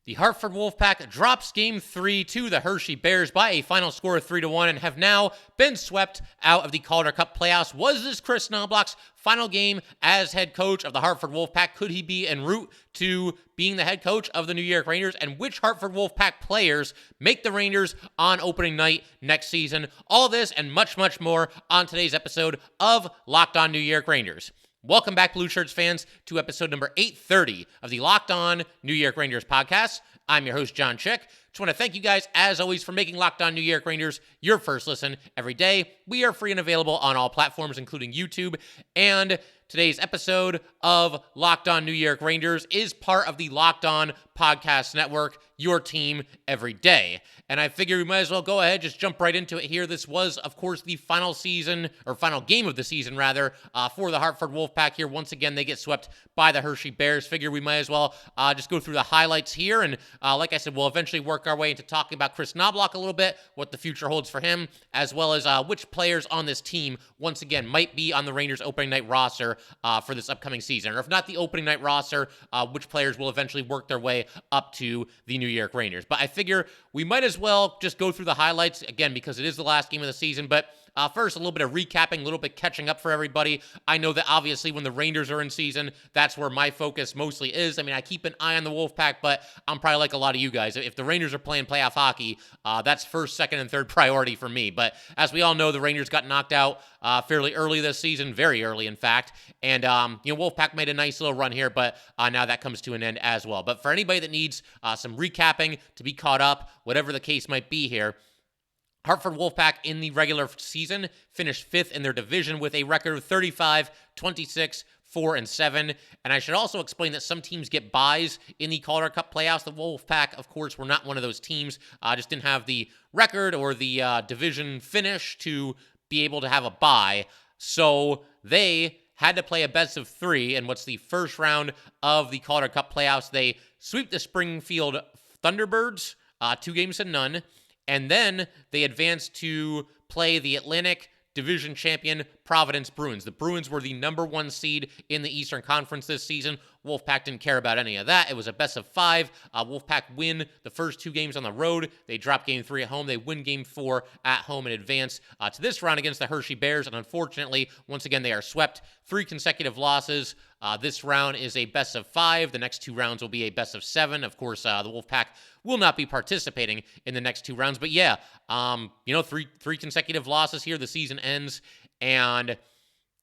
The Hartford Wolf Pack drops Game 3 to the Hershey Bears by a final score of 3-1 and have now been swept out of the Calder Cup playoffs. Was this Kris Knoblauch's final game as head coach of the Hartford Wolf Pack? Could he be en route to being the head coach of the New York Rangers? And which Hartford Wolf Pack players make the Rangers on opening night next season? All this and much, much more on today's episode of Locked On New York Rangers. Welcome back, Blue Shirts fans, to episode number 830 of the Locked On New York Rangers podcast. I'm your host, John Chick. Just want to thank you guys, as always, for making Locked On New York Rangers your first listen every day. We are free and available on all platforms, including YouTube. And today's episode of Locked On New York Rangers is part of the Locked On Podcast Network, your team every day. And I figure we might as well go ahead, just jump right into it here. This was, of course, the final game of the season, for the Hartford Wolf Pack here. Once again, they get swept by the Hershey Bears. Figure we might as well just go through the highlights here. And like I said, we'll eventually work our way into talking about Kris Knoblauch a little bit, what the future holds for him, as well as which players on this team, once again, might be on the Rangers opening night roster for this upcoming season. Or if not the opening night roster, which players will eventually work their way up to the New York Rangers. But I figure we might as well just go through the highlights, again, because it is the last game of the season. But first, a little bit of recapping, a little bit catching up for everybody. I know that obviously when the Rangers are in season, that's where my focus mostly is. I mean, I keep an eye on the Wolfpack, but I'm probably like a lot of you guys. If the Rangers are playing playoff hockey, that's first, second, and third priority for me. But as we all know, the Rangers got knocked out fairly early this season, very early, in fact. And, Wolfpack made a nice little run here, but now that comes to an end as well. But for anybody that needs some recapping to be caught up, whatever the case might be here, Hartford Wolfpack in the regular season finished 5th in their division with a record of 35, 26, 4-7. And I should also explain that some teams get buys in the Calder Cup playoffs. The Wolfpack, of course, were not one of those teams. Just didn't have the record or the division finish to be able to have a bye. So they had to play a best of 3 in what's the first round of the Calder Cup playoffs. They sweep the Springfield Thunderbirds 2-0. And then they advanced to play the Atlantic Division champion Providence Bruins. The Bruins were the number 1 seed in the Eastern Conference this season. Wolfpack didn't care about any of that. It was a best of 5. Wolfpack win the first 2 games on the road. They drop Game 3 at home. They win Game 4 at home and advance to this round against the Hershey Bears. And unfortunately, once again, they are swept. 3 consecutive losses. This round is a best of 5. The next 2 rounds will be a best of 7. Of course, the Wolfpack will not be participating in the next 2 rounds. But yeah, 3 consecutive losses here. The season ends. And,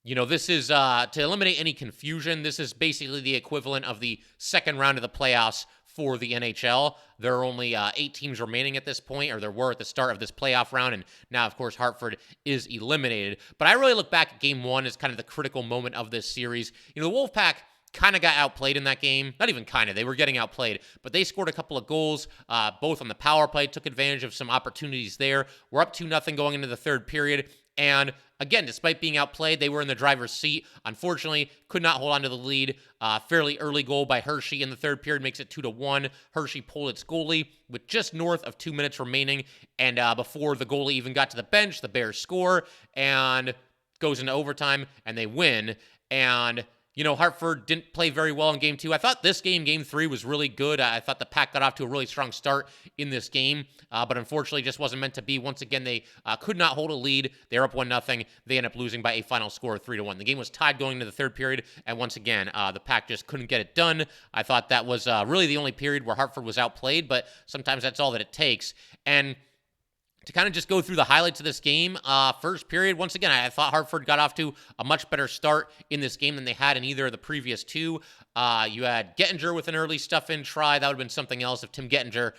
this is, to eliminate any confusion, this is basically the equivalent of the second round of the playoffs for the NHL. There are only 8 teams remaining at this point, or there were at the start of this playoff round, and now, of course, Hartford is eliminated. But I really look back at Game 1 as kind of the critical moment of this series. The Wolfpack kind of got outplayed in that game. Not even kind of. They were getting outplayed. But they scored a couple of goals, both on the power play, took advantage of some opportunities there. We're up 2-0 going into the third period. And again, despite being outplayed, they were in the driver's seat. Unfortunately, could not hold on to the lead. Fairly early goal by Hershey in the third period makes it 2-1. Hershey pulled its goalie with just north of 2 minutes remaining. And before the goalie even got to the bench, the Bears score and goes into overtime, and they win. And Hartford didn't play very well in Game 2. I thought this game, Game 3, was really good. I thought the Pack got off to a really strong start in this game, but unfortunately just wasn't meant to be. Once again, they could not hold a lead. They're up 1-0. They end up losing by a final score of 3-1. The game was tied going into the third period, and once again, the Pack just couldn't get it done. I thought that was really the only period where Hartford was outplayed, but sometimes that's all that it takes. And to kind of just go through the highlights of this game, first period, once again, I thought Hartford got off to a much better start in this game than they had in either of the previous 2. You had Gettinger with an early stuff-in try. That would have been something else if Tim Gettinger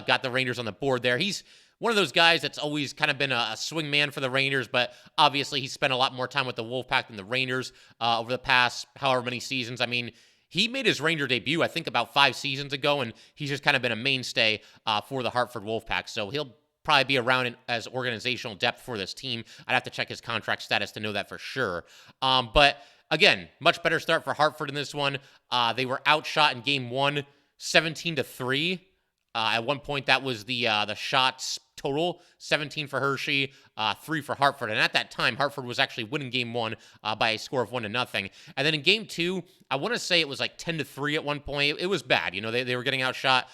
got the Rangers on the board there. He's one of those guys that's always kind of been a swing man for the Rangers, but obviously he spent a lot more time with the Wolfpack than the Rangers over the past however many seasons. I mean, he made his Ranger debut, I think, about 5 seasons ago, and he's just kind of been a mainstay for the Hartford Wolfpack. So he'll probably be around as organizational depth for this team. I'd have to check his contract status to know that for sure. But again, much better start for Hartford in this one. They were outshot in Game 1, 17-3. At one point, that was the shots total, 17 for Hershey, 3 for Hartford. And at that time, Hartford was actually winning game 1 by a score of 1-0. And then in game 2, I want to say it was like 10-3 at one point. It was bad. They were getting outshot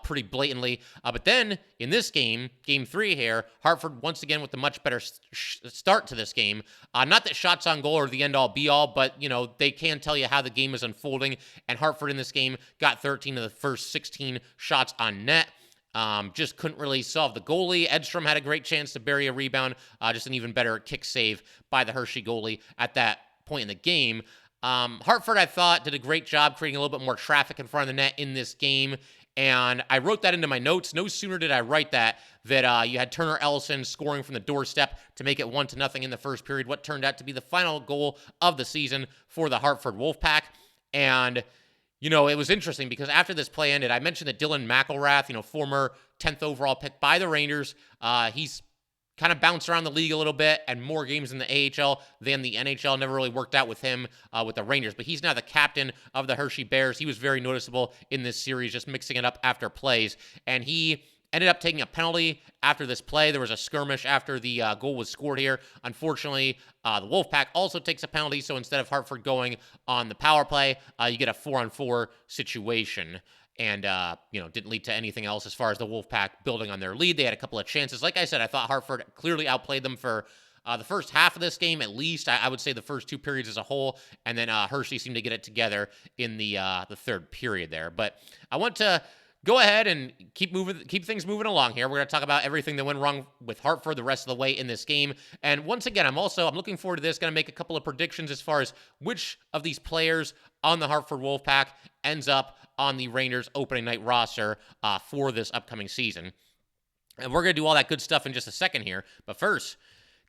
pretty blatantly. But then in this game 3 here, Hartford once again with a much better start to this game. Not that shots on goal are the end all be all, but they can tell you how the game is unfolding. And Hartford in this game got 13 of the first 16 shots on net. Just couldn't really solve the goalie. Edstrom had a great chance to bury a rebound. Just an even better kick save by the Hershey goalie at that point in the game. Hartford, I thought, did a great job creating a little bit more traffic in front of the net in this game. And I wrote that into my notes. No sooner did I write that you had Turner Ellison scoring from the doorstep to make it 1-0 in the first period, what turned out to be the final goal of the season for the Hartford Wolf Pack. And it was interesting because after this play ended, I mentioned that Dylan McElrath, former 10th overall pick by the Rangers, he's kind of bounced around the league a little bit and more games in the AHL than the NHL. Never really worked out with him with the Rangers, but he's now the captain of the Hershey Bears. He was very noticeable in this series, just mixing it up after plays, and he ended up taking a penalty after this play. There was a skirmish after the goal was scored here. Unfortunately, the Wolfpack also takes a penalty, so instead of Hartford going on the power play, you get a 4-on-4 situation. And, didn't lead to anything else as far as the Wolfpack building on their lead. They had a couple of chances. Like I said, I thought Hartford clearly outplayed them for the first half of this game, at least. I would say the first 2 periods as a whole. And then Hershey seemed to get it together in the third period there. But I want to go ahead and keep things moving along here. We're going to talk about everything that went wrong with Hartford the rest of the way in this game. And once again, I'm looking forward to this. Going to make a couple of predictions as far as which of these players on the Hartford Wolfpack ends up on the Rangers opening night roster for this upcoming season. And we're going to do all that good stuff in just a second here. But first,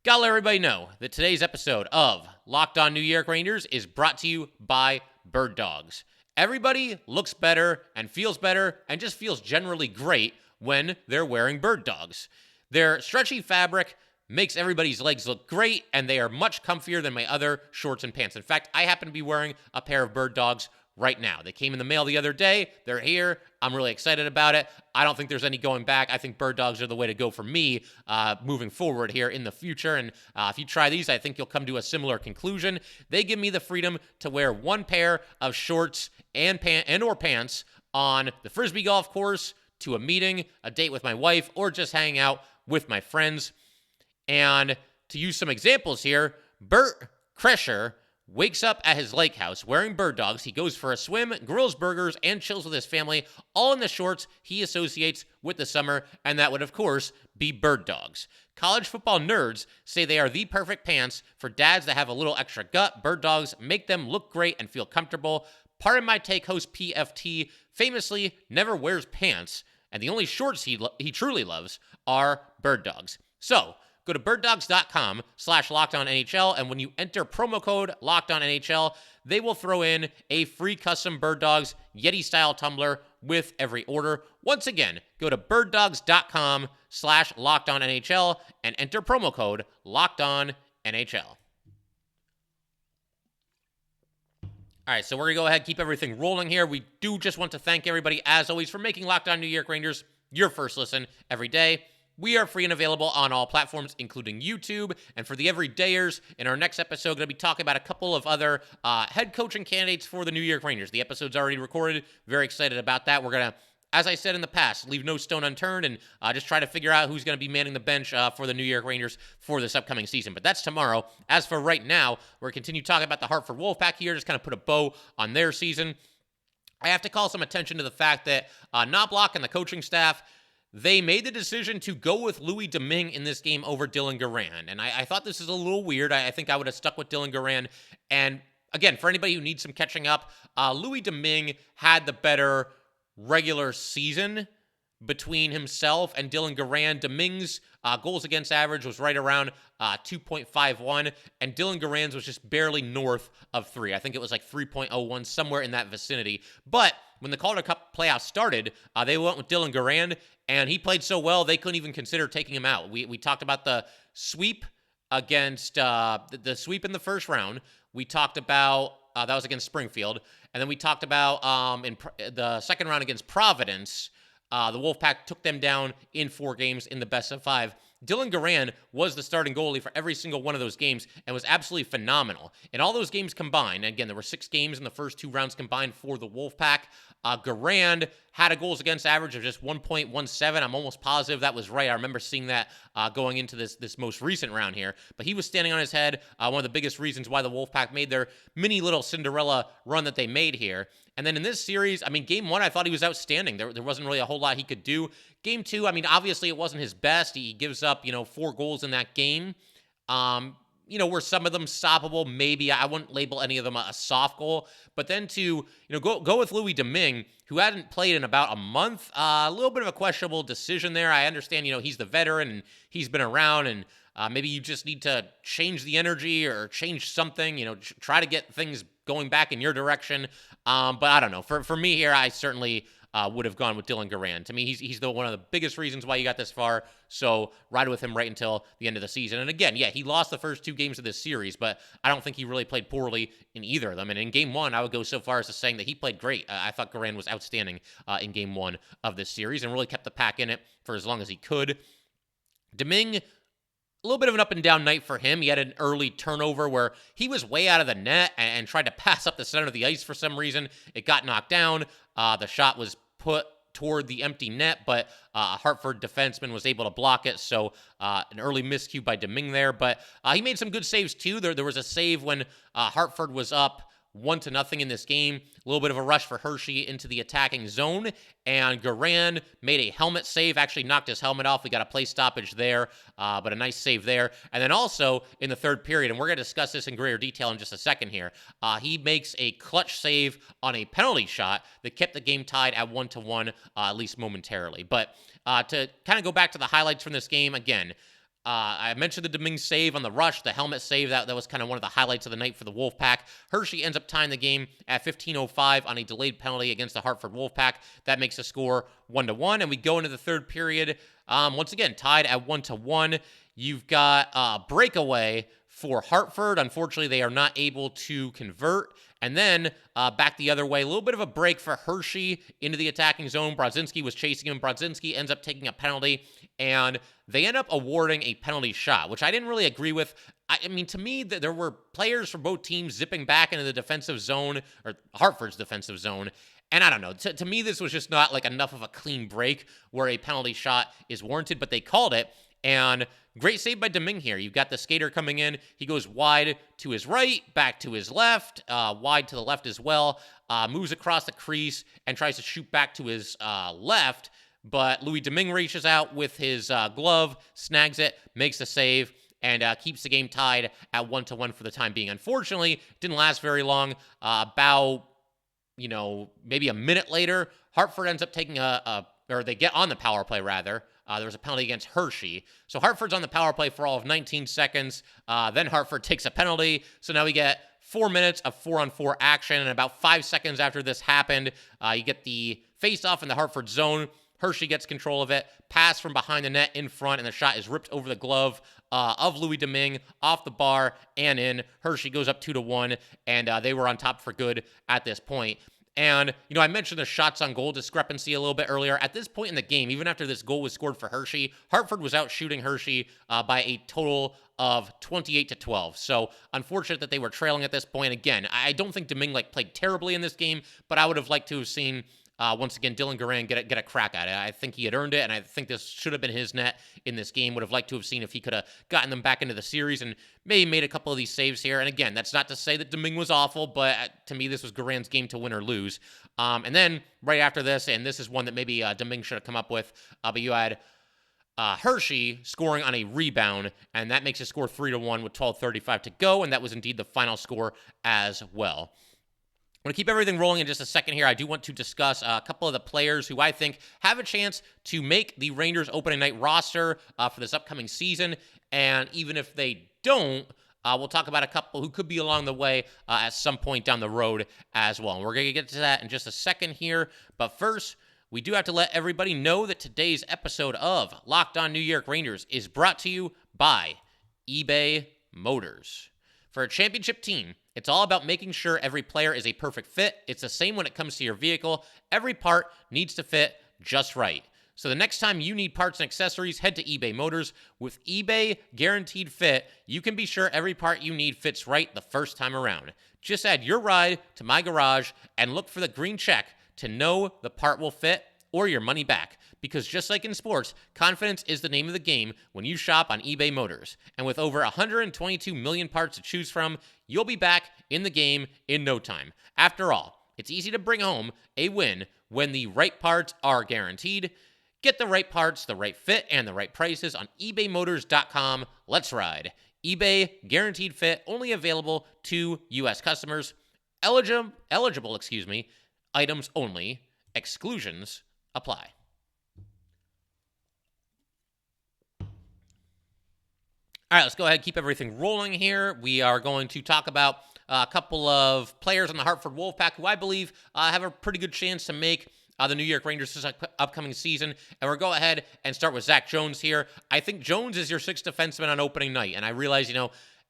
gotta let everybody know that today's episode of Locked On New York Rangers is brought to you by Birddogs. Everybody looks better and feels better and just feels generally great when they're wearing Birddogs. Their stretchy fabric makes everybody's legs look great, and they are much comfier than my other shorts and pants. In fact, I happen to be wearing a pair of Birddogs right now. They came in the mail the other day. They're here. I'm really excited about it. I don't think there's any going back. I think Birddogs are the way to go for me moving forward here in the future. And if you try these, I think you'll come to a similar conclusion. They give me the freedom to wear one pair of shorts and or pants on the Frisbee golf course, to a meeting, a date with my wife, or just hang out with my friends. And to use some examples here, Bert Kreischer wakes up at his lake house wearing Birddogs. He goes for a swim, grills burgers, and chills with his family, all in the shorts he associates with the summer, and that would, of course, be Birddogs. College football nerds say they are the perfect pants for dads that have a little extra gut. Birddogs make them look great and feel comfortable. Pardon my take, host PFT famously never wears pants, and the only shorts he truly loves are Birddogs. So, go to birddogs.com/LockedOnNHL, and when you enter promo code LockedOnNHL, they will throw in a free custom Birddogs Yeti-style tumbler with every order. Once again, go to birddogs.com/LockedOnNHL and enter promo code LockedOnNHL. All right, so we're going to go ahead and keep everything rolling here. We do just want to thank everybody, as always, for making Locked On New York Rangers your first listen every day. We are free and available on all platforms, including YouTube. And for the everydayers, in our next episode, going to be talking about a couple of other head coaching candidates for the New York Rangers. The episode's already recorded. Very excited about that. We're going to, as I said in the past, leave no stone unturned and just try to figure out who's going to be manning the bench for the New York Rangers for this upcoming season. But that's tomorrow. As for right now, we're continue talking about the Hartford Wolf Pack here, just kind of put a bow on their season. I have to call some attention to the fact that Knoblauch and the coaching staff, they made the decision to go with Louis Domingue in this game over Dylan Garand. And I thought this is a little weird. I think I would have stuck with Dylan Garand. And again, for anybody who needs some catching up, Louis Domingue had the better regular season between himself and Dylan Garand. Domingue's goals against average was right around 2.51, and Dylan Garand's was just barely north of 3. I think it was like 3.01, somewhere in that vicinity. But when the Calder Cup playoffs started, they went with Dylan Garand, and he played so well they couldn't even consider taking him out. We talked about the sweep against the sweep in the first round. We talked about that was against Springfield, and then we talked about in the second round against Providence. The Wolfpack took them down in 4 games in the best of 5. Dylan Garand was the starting goalie for every single one of those games and was absolutely phenomenal. In all those games combined, again, there were 6 games in the first 2 rounds combined for the Wolfpack. Garand had a goals against average of just 1.17. I'm almost positive that was right. I remember seeing that going into this most recent round here. But he was standing on his head, one of the biggest reasons why the Wolfpack made their mini little Cinderella run that they made here. And then in this series, I mean, game 1, I thought he was outstanding. There wasn't really a whole lot he could do. Game 2, I mean, obviously it wasn't his best. He gives up, 4 goals in that game. Were some of them stoppable? Maybe. I wouldn't label any of them a soft goal. But then to, go with Louis Domingue, who hadn't played in about a month. A little bit of a questionable decision there. I understand, he's the veteran and he's been around, and maybe you just need to change the energy or change something, try to get things going back in your direction. But I don't know. For me here, I certainly would have gone with Dylan Garand. To me, he's one of the biggest reasons why you got this far. So ride with him right until the end of the season. And again, yeah, he lost the first 2 games of this series, but I don't think he really played poorly in either of them. And in game 1, I would go so far as to saying that he played great. I thought Garand was outstanding in game 1 of this series and really kept the Pack in it for as long as he could. Domingue, a little bit of an up and down night for him. He had an early turnover where he was way out of the net and tried to pass up the center of the ice for some reason. It got knocked down. The shot was put toward the empty net, but a Hartford defenseman was able to block it. So an early miscue by Domingue there, but he made some good saves too. There was a save when Hartford was up 1-0 in this game. A little bit of a rush for Hershey into the attacking zone, and Garand made a helmet save, actually knocked his helmet off. We got a play stoppage there, but a nice save there. And then also in the third period, and we're going to discuss this in greater detail in just a second here, he makes a clutch save on a penalty shot that kept the game tied at 1-1, at least momentarily. But to kind of go back to the highlights from this game, again, I mentioned the Domingue save on the rush, the helmet save. That was kind of one of the highlights of the night for the Wolfpack. Hershey ends up tying the game at 15:05 on a delayed penalty against the Hartford Wolf Pack. That makes the score 1-1, and we go into the third period. Once again, tied at 1-1. You've got a breakaway for Hartford. Unfortunately, they are not able to convert. And then back the other way, a little bit of a break for Hershey into the attacking zone. Brodzinski was chasing him. Brodzinski ends up taking a penalty, and they end up awarding a penalty shot, which I didn't really agree with. I mean, to me, there were players from both teams zipping back into the defensive zone, or Hartford's defensive zone. And I don't know. To me, this was just not like enough of a clean break where a penalty shot is warranted, but they called it. And great save by Domingue here. You've got the skater coming in. He goes wide to his right, back to his left, wide to the left as well, moves across the crease and tries to shoot back to his left. But Louis Domingue reaches out with his glove, snags it, makes the save, and keeps the game tied at 1-1 for the time being. Unfortunately, it didn't last very long. About, maybe a minute later, Hartford ends up taking or they get on the power play, rather. There was a penalty against Hershey. So Hartford's on the power play for all of 19 seconds. Then Hartford takes a penalty. So now we get 4 minutes of 4-on-4 action. And about 5 seconds after this happened, you get the face-off in the Hartford zone. Hershey gets control of it. Pass from behind the net in front, and the shot is ripped over the glove of Louis Domingue, off the bar and in. Hershey goes up 2-1, and they were on top for good at this point. And, I mentioned the shots on goal discrepancy a little bit earlier. At this point in the game, even after this goal was scored for Hershey, Hartford was out shooting Hershey by a total of 28-12. So unfortunate that they were trailing at this point. Again, I don't think Domingue played terribly in this game, but I would have liked to have seen once again, Dylan Garand get a crack at it. I think he had earned it, and I think this should have been his net in this game. Would have liked to have seen if he could have gotten them back into the series and maybe made a couple of these saves here. And again, that's not to say that Domingue was awful, but to me, this was Garand's game to win or lose. And then right after this, and this is one that maybe Domingue should have come up with, but you had Hershey scoring on a rebound, and that makes it score 3-1 with 12:35 to go, and that was indeed the final score as well. I'm going to keep everything rolling in just a second here. I do want to discuss a couple of the players who I think have a chance to make the Rangers opening night roster for this upcoming season. And even if they don't, we'll talk about a couple who could be along the way at some point down the road as well. And we're going to get to that in just a second here. But first, we do have to let everybody know that today's episode of Locked On New York Rangers is brought to you by eBay Motors. For a championship team, it's all about making sure every player is a perfect fit. It's the same when it comes to your vehicle. Every part needs to fit just right. So the next time you need parts and accessories, head to eBay Motors. With eBay Guaranteed Fit, you can be sure every part you need fits right the first time around. Just add your ride to my garage and look for the green check to know the part will fit or your money back. Because just like in sports, confidence is the name of the game when you shop on eBay Motors. And with over 122 million parts to choose from, you'll be back in the game in no time. After all, it's easy to bring home a win when the right parts are guaranteed. Get the right parts, the right fit, and the right prices on ebaymotors.com. Let's ride. eBay Guaranteed Fit, only available to U.S. customers. Eligible, items only. Exclusions apply. All right, let's go ahead and keep everything rolling here. We are going to talk about a couple of players on the Hartford Wolf Pack who I believe have a pretty good chance to make the New York Rangers this upcoming season. And we'll go ahead and start with Zac Jones here. I think Jones is your sixth defenseman on opening night. And I realize,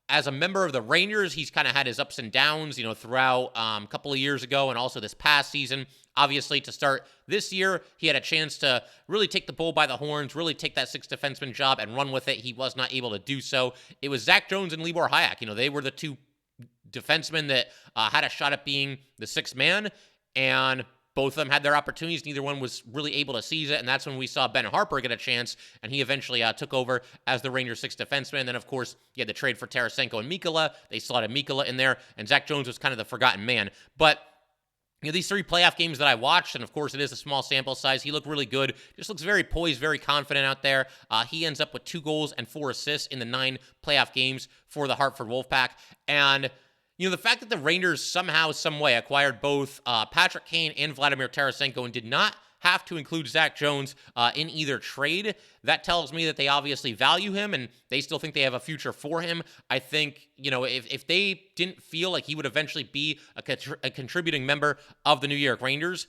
as a member of the Rangers, he's kind of had his ups and downs, throughout a couple of years ago and also this past season. Obviously, to start this year, he had a chance to really take the bull by the horns, really take that sixth defenseman job and run with it. He was not able to do so. It was Zac Jones and Libor Hajek. They were the two defensemen that had a shot at being the sixth man, and both of them had their opportunities. Neither one was really able to seize it, and that's when we saw Ben Harpur get a chance, and he eventually took over as the Rangers' sixth defenseman. And then, of course, you had the trade for Tarasenko and Mikkola. They slotted Mikkola in there, and Zac Jones was kind of the forgotten man. But these three playoff games that I watched, and of course it is a small sample size, he looked really good. Just looks very poised, very confident out there. He ends up with 2 goals and 4 assists in the 9 playoff games for the Hartford Wolf Pack. And the fact that the Rangers somehow, some way acquired both Patrick Kane and Vladimir Tarasenko and did not have to include Zac Jones in either trade, that tells me that they obviously value him and they still think they have a future for him. I think, if they didn't feel like he would eventually be a contributing member of the New York Rangers,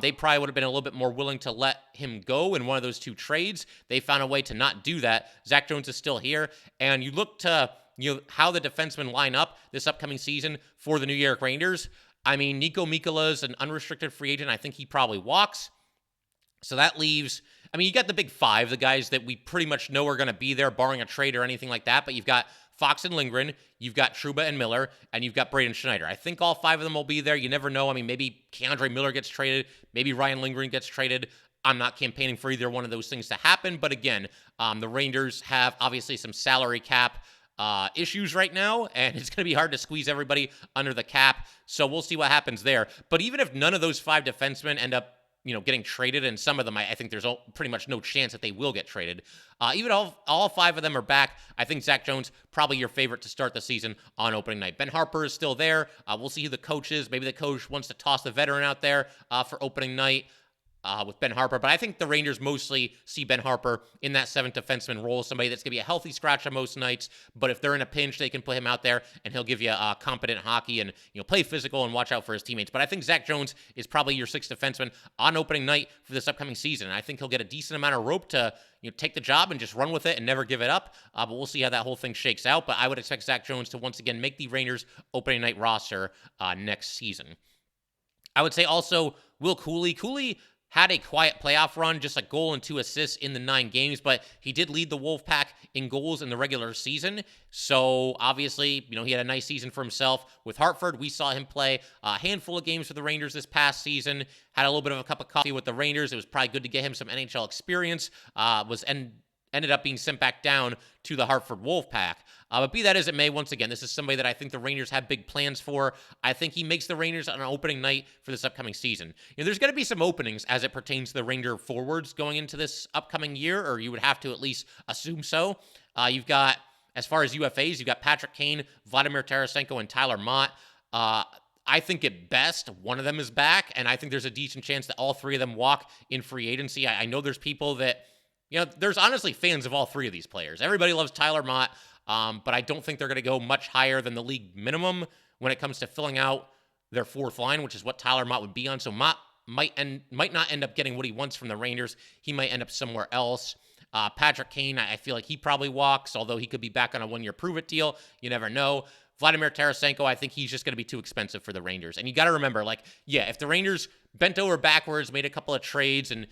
they probably would have been a little bit more willing to let him go in one of those 2 trades. They found a way to not do that. Zac Jones is still here, and you look to how the defensemen line up this upcoming season for the New York Rangers. I mean, Nico Mikkola is an unrestricted free agent. I think he probably walks. So that leaves, you got the big 5, the guys that we pretty much know are going to be there, barring a trade or anything like that. But you've got Fox and Lindgren, you've got Trouba and Miller, and you've got Braden Schneider. I think all 5 of them will be there. You never know. Maybe Keandre Miller gets traded. Maybe Ryan Lindgren gets traded. I'm not campaigning for either one of those things to happen. But again, the Rangers have obviously some salary cap issues right now, and it's going to be hard to squeeze everybody under the cap. So we'll see what happens there. But even if none of those 5 defensemen end up getting traded, and some of them, I think there's pretty much no chance that they will get traded. Even all 5 of them are back. I think Zac Jones, probably your favorite to start the season on opening night. Ben Harpur is still there. We'll see who the coach is. Maybe the coach wants to toss the veteran out there for opening night. With Ben Harpur, but I think the Rangers mostly see Ben Harpur in that 7th defenseman role, somebody that's going to be a healthy scratch on most nights, but if they're in a pinch, they can put him out there, and he'll give you competent hockey and play physical and watch out for his teammates. But I think Zac Jones is probably your 6th defenseman on opening night for this upcoming season, and I think he'll get a decent amount of rope to take the job and just run with it and never give it up, but we'll see how that whole thing shakes out. But I would expect Zac Jones to once again make the Rangers opening night roster next season. I would say also Will Cuylle. Cuylle had a quiet playoff run, just a goal and 2 assists in the 9 games, but he did lead the Wolfpack in goals in the regular season. So obviously, he had a nice season for himself. With Hartford, we saw him play a handful of games for the Rangers this past season, had a little bit of a cup of coffee with the Rangers. It was probably good to get him some NHL experience, ended up being sent back down to the Hartford Wolf Pack. But be that as it may, once again, this is somebody that I think the Rangers have big plans for. I think he makes the Rangers on an opening night for this upcoming season. There's going to be some openings as it pertains to the Ranger forwards going into this upcoming year, or you would have to at least assume so. You've got, as far as UFAs, you've got Patrick Kane, Vladimir Tarasenko, and Tyler Mott. I think at best, one of them is back, and I think there's a decent chance that all 3 of them walk in free agency. I know there's people that, there's honestly fans of all 3 of these players. Everybody loves Tyler Mott, but I don't think they're going to go much higher than the league minimum when it comes to filling out their 4th line, which is what Tyler Mott would be on. So Mott might not end up getting what he wants from the Rangers. He might end up somewhere else. Patrick Kane, I feel like he probably walks, although he could be back on a 1-year prove-it deal. You never know. Vladimir Tarasenko, I think he's just going to be too expensive for the Rangers. And you got to remember, if the Rangers bent over backwards, made a couple of trades, and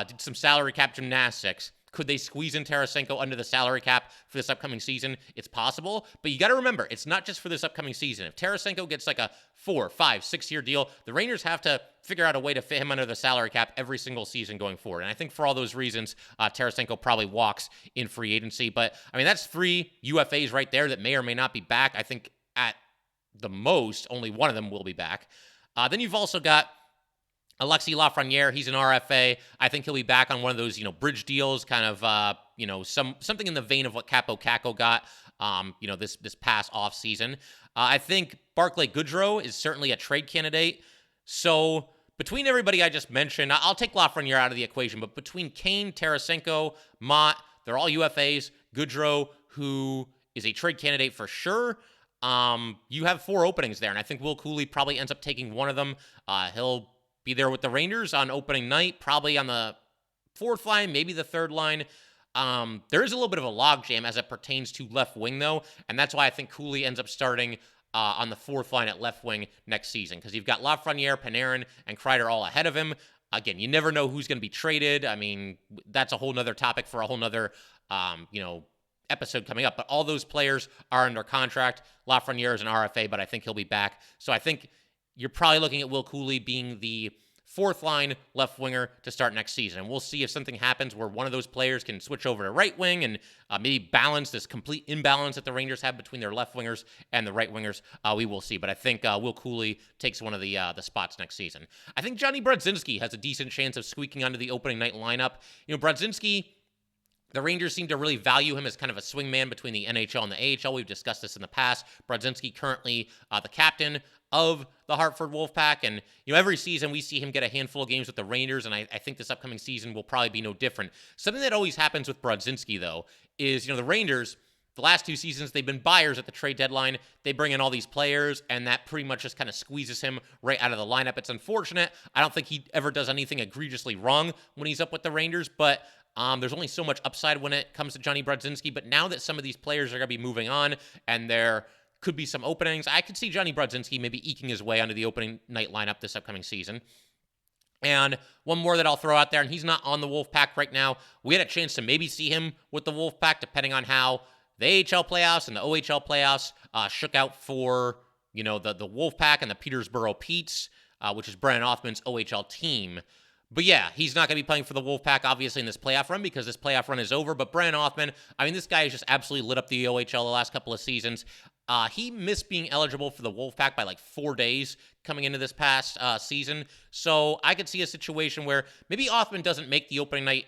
did some salary cap gymnastics. Could they squeeze in Tarasenko under the salary cap for this upcoming season? It's possible, but you got to remember, it's not just for this upcoming season. If Tarasenko gets like a 4, 5, 6-year deal, the Rangers have to figure out a way to fit him under the salary cap every single season going forward. And I think for all those reasons, Tarasenko probably walks in free agency. But, I mean, that's 3 UFAs right there that may or may not be back. I think at the most, only one of them will be back. Then you've also got Alexis Lafreniere. He's an RFA. I think he'll be back on one of those, bridge deals, kind of, something in the vein of what Capo Caco got, this past offseason. I think Barclay Goodrow is certainly a trade candidate. So between everybody I just mentioned, I'll take Lafreniere out of the equation, but between Kane, Tarasenko, Mott, they're all UFAs. Goodrow, who is a trade candidate for sure. You have 4 openings there, and I think Will Cuylle probably ends up taking one of them. He'll be there with the Rangers on opening night, probably on the 4th line, maybe the 3rd line. There is a little bit of a logjam as it pertains to left wing, though, and that's why I think Cuylle ends up starting on the 4th line at left wing next season, because you've got Lafreniere, Panarin, and Kreider all ahead of him. Again, you never know who's going to be traded. I mean, that's a whole nother topic for a whole nother, episode coming up. But all those players are under contract. Lafreniere is an RFA, but I think he'll be back. So I think you're probably looking at Will Cuylle being the 4th line left winger to start next season. And we'll see if something happens where one of those players can switch over to right wing and maybe balance this complete imbalance that the Rangers have between their left wingers and the right wingers. We will see. But I think Will Cuylle takes one of the spots next season. I think Jonny Brodzinski has a decent chance of squeaking onto the opening night lineup. Brodzinski, the Rangers seem to really value him as kind of a swingman between the NHL and the AHL. We've discussed this in the past. Brodzinski currently the captain of the Hartford Wolf Pack, and every season we see him get a handful of games with the Rangers, and I think this upcoming season will probably be no different. Something that always happens with Brodzinski, though, is the Rangers, the last 2 seasons, they've been buyers at the trade deadline. They bring in all these players, and that pretty much just kind of squeezes him right out of the lineup. It's unfortunate. I don't think he ever does anything egregiously wrong when he's up with the Rangers, but there's only so much upside when it comes to Jonny Brodzinski. But now that some of these players are going to be moving on, and there could be some openings, I could see Jonny Brodzinski maybe eking his way onto the opening night lineup this upcoming season. And one more that I'll throw out there, and he's not on the Wolf Pack right now. We had a chance to maybe see him with the Wolf Pack, depending on how the AHL playoffs and the OHL playoffs shook out for, the Wolf Pack and the Peterborough Petes, which is Brennan Othmann's OHL team. But yeah, he's not going to be playing for the Wolf Pack, obviously, in this playoff run, because this playoff run is over. But Brennan Othmann, I mean, this guy has just absolutely lit up the OHL the last couple of seasons. He missed being eligible for the Wolf Pack by like 4 days coming into this past season. So I could see a situation where maybe Othmann doesn't make the opening night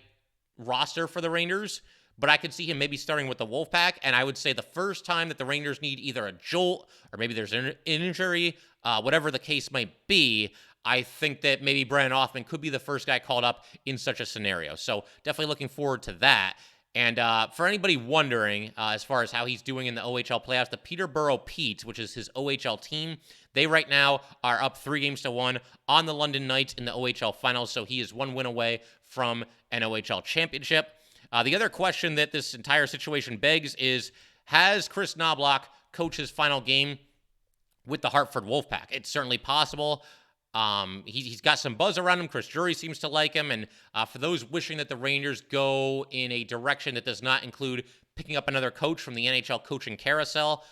roster for the Rangers, but I could see him maybe starting with the Wolf Pack. And I would say the first time that the Rangers need either a jolt or maybe there's an injury, whatever the case might be, I think that maybe Brennan Othmann could be the first guy called up in such a scenario. So definitely looking forward to that. And for anybody wondering, as far as how he's doing in the OHL playoffs, the Peterborough Petes, which is his OHL team, they right now are up 3-1 on the London Knights in the OHL finals. So he is 1 win away from an OHL championship. The other question that this entire situation begs is, has Kris Knoblauch coached his final game with the Hartford Wolf Pack? It's certainly possible. He's got some buzz around him. Chris Drury seems to like him. And for those wishing that the Rangers go in a direction that does not include picking up another coach from the NHL coaching carousel,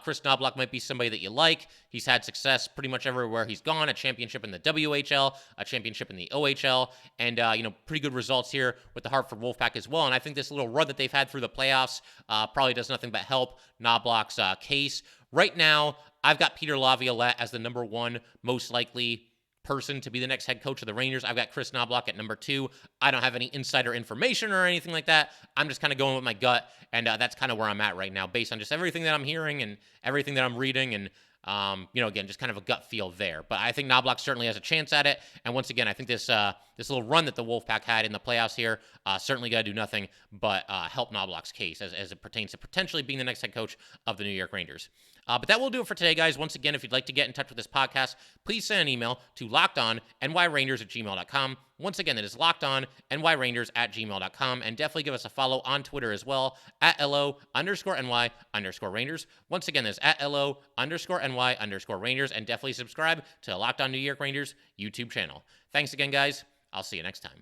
Kris Knoblauch might be somebody that you like. He's had success pretty much everywhere he's gone, a championship in the WHL, a championship in the OHL, and, pretty good results here with the Hartford Wolf Pack as well. And I think this little run that they've had through the playoffs probably does nothing but help Knoblauch's case. Right now, I've got Peter Laviolette as the number 1 most likely person to be the next head coach of the Rangers. I've got Kris Knoblauch at number 2. I don't have any insider information or anything like that. I'm just kind of going with my gut, and that's kind of where I'm at right now, based on just everything that I'm hearing and everything that I'm reading, and again, just kind of a gut feel there. But I think Knoblauch certainly has a chance at it. And once again, I think this little run that the Wolfpack had in the playoffs here certainly got to do nothing but help Knoblauch's case as it pertains to potentially being the next head coach of the New York Rangers. But that will do it for today, guys. Once again, if you'd like to get in touch with this podcast, please send an email to lockedonnyrangers@gmail.com. Once again, that is lockedonnyrangers@gmail.com. And definitely give us a follow on Twitter as well, at @LO_NY_Rangers. Once again, that's at @LO_NY_Rangers. And definitely subscribe to Locked On New York Rangers YouTube channel. Thanks again, guys. I'll see you next time.